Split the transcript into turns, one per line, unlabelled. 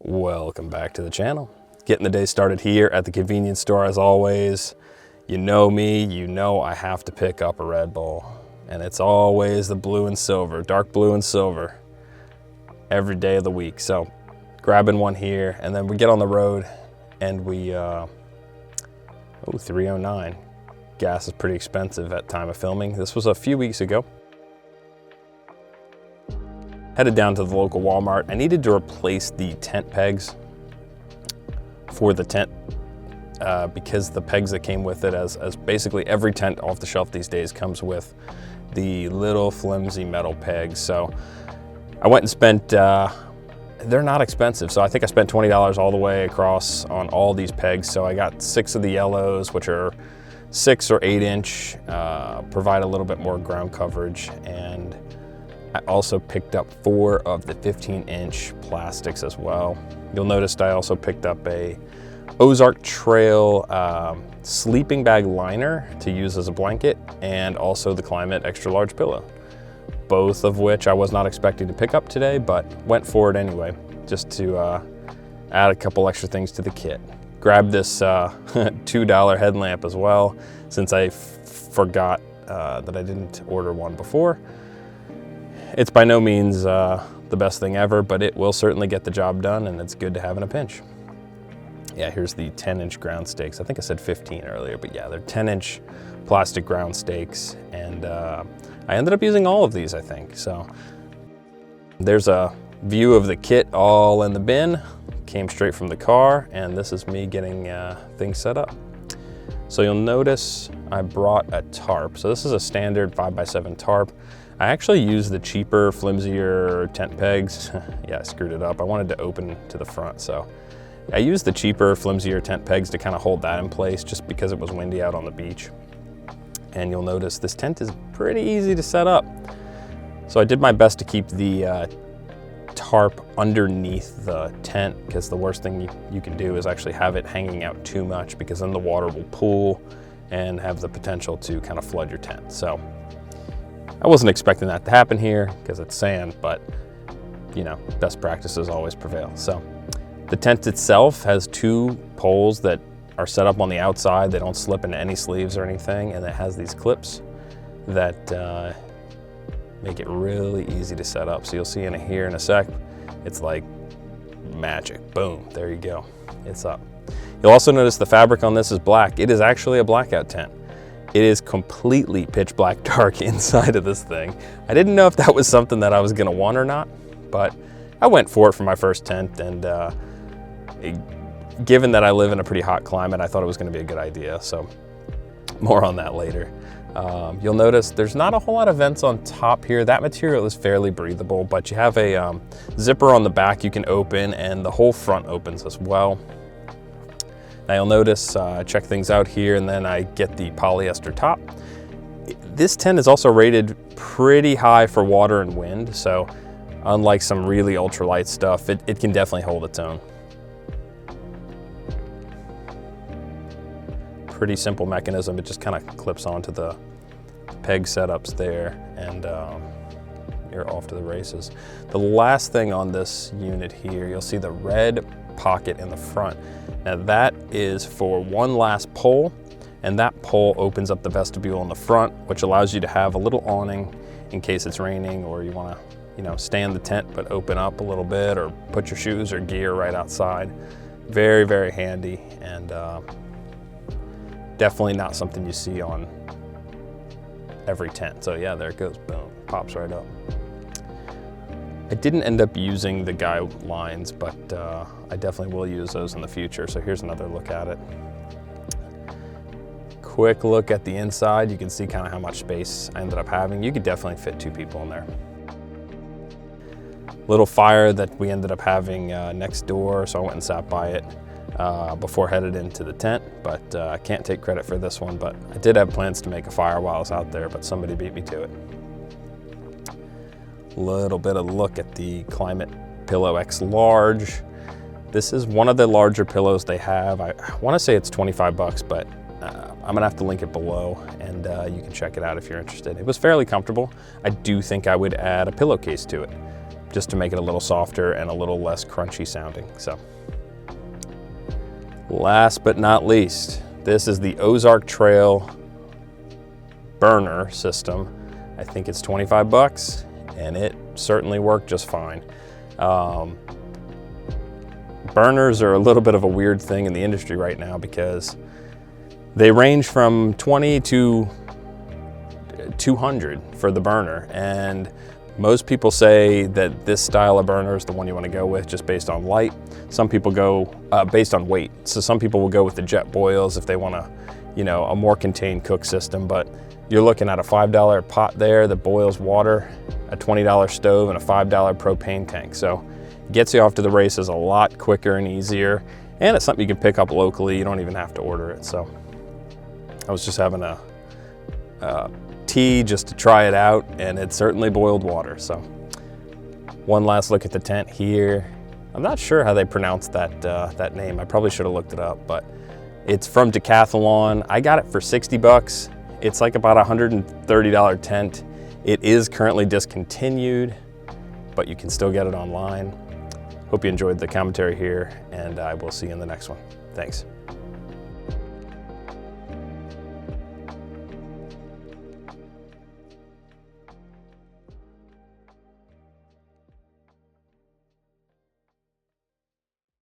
Welcome back to the channel. Getting the day started here at the convenience store as always. You know me, you know I have to pick up a Red Bull. And it's always the blue and silver, dark blue and silver, every day of the week. So grabbing one here, and then we get on the road and we, 309. Gas is pretty expensive at time of filming. This was a few weeks ago. Headed down to the local Walmart. I needed to replace the tent pegs for the tent because the pegs that came with it, as basically every tent off the shelf these days comes with the little flimsy metal pegs. So I went and spent, they're not expensive. So I think I spent $20 all the way across on all these pegs. So I got 6 of the yellows, which are 6 or 8 inch, provide a little bit more ground coverage. And I also picked up 4 of the 15-inch plastics as well. You'll notice I also picked up a Ozark Trail sleeping bag liner to use as a blanket, and also the Klymit extra large pillow. Both of which I was not expecting to pick up today, but went for it anyway, just to add a couple extra things to the kit. Grabbed this $2 headlamp as well, since I forgot that I didn't order one before. It's by no means the best thing ever, but it will certainly get the job done, and it's good to have in a pinch. Yeah, here's the 10-inch ground stakes. I think I said 15 earlier, but yeah, they're 10-inch plastic ground stakes, and I ended up using all of these, I think. So there's a view of the kit all in the bin, came straight from the car, and this is me getting things set up. So you'll notice I brought a tarp. So this is a standard 5x7 tarp. I actually used the cheaper, flimsier tent pegs. Yeah, I screwed it up. I wanted to open to the front, so I used the cheaper, flimsier tent pegs to kind of hold that in place just because it was windy out on the beach. And you'll notice this tent is pretty easy to set up. So I did my best to keep the tarp underneath the tent, because the worst thing you can do is actually have it hanging out too much, because then the water will pool and have the potential to kind of flood your tent. So I wasn't expecting that to happen here because it's sand, but you know, best practices always prevail. So the tent itself has 2 poles that are set up on the outside. They don't slip into any sleeves or anything, and it has these clips that make it really easy to set up. So you'll see here in a sec, it's like magic. Boom, there you go, it's up. You'll also notice the fabric on this is black. It is actually a blackout tent. It is completely pitch black dark inside of this thing. I didn't know if that was something that I was gonna want or not, but I went for it for my first tent, and given that I live in a pretty hot climate, I thought it was gonna be a good idea, so more on that later. You'll notice there's not a whole lot of vents on top here. That material is fairly breathable, but you have a zipper on the back you can open, and the whole front opens as well. Now you'll notice, check things out here, and then I get the polyester top. This tent is also rated pretty high for water and wind, so unlike some really ultralight stuff, it can definitely hold its own. Pretty simple mechanism. It just kind of clips onto the peg setups there, and you're off to the races. The last thing on this unit here, you'll see the red pocket in the front. Now that is for one last pole, and that pole opens up the vestibule in the front, which allows you to have a little awning in case it's raining, or you want to, you know, stay in the tent but open up a little bit, or put your shoes or gear right outside. Very, very handy, and definitely not something you see on every tent. So yeah, there it goes, boom, pops right up. I didn't end up using the guide lines, but I definitely will use those in the future. So here's another look at it. Quick look at the inside. You can see kind of how much space I ended up having. You could definitely fit 2 people in there. Little fire that we ended up having next door, so I went and sat by it before headed into the tent, but I can't take credit for this one, but I did have plans to make a fire while I was out there, but somebody beat me to it. Little bit of look at the Klymit Pillow X Large. This is one of the larger pillows they have. I want to say it's 25 bucks, but I'm gonna have to link it below, and you can check it out if you're interested. It was fairly comfortable. I do think I would add a pillowcase to it, just to make it a little softer and a little less crunchy sounding. So last but not least, this is the Ozark Trail burner system. I think it's 25 bucks and it certainly worked just fine. Burners are a little bit of a weird thing in the industry right now because they range from 20 to 200 for the burner, and most people say that this style of burner is the one you want to go with just based on light. Some people go based on weight. So some people will go with the jet boils if they want a more contained cook system, but you're looking at a $5 pot there that boils water, a $20 stove, and a $5 propane tank. So it gets you off to the races a lot quicker and easier, and it's something you can pick up locally. You don't even have to order it. So I was just having a tea just to try it out, and it certainly boiled water. So one last look at the tent here. I'm not sure how they pronounce that name. I probably should have looked it up, but it's from Decathlon. I got it for 60 bucks. It's like about a $130 tent. It is currently discontinued, but you can still get it online. Hope you enjoyed the commentary here, and I will see you in the next one. Thanks.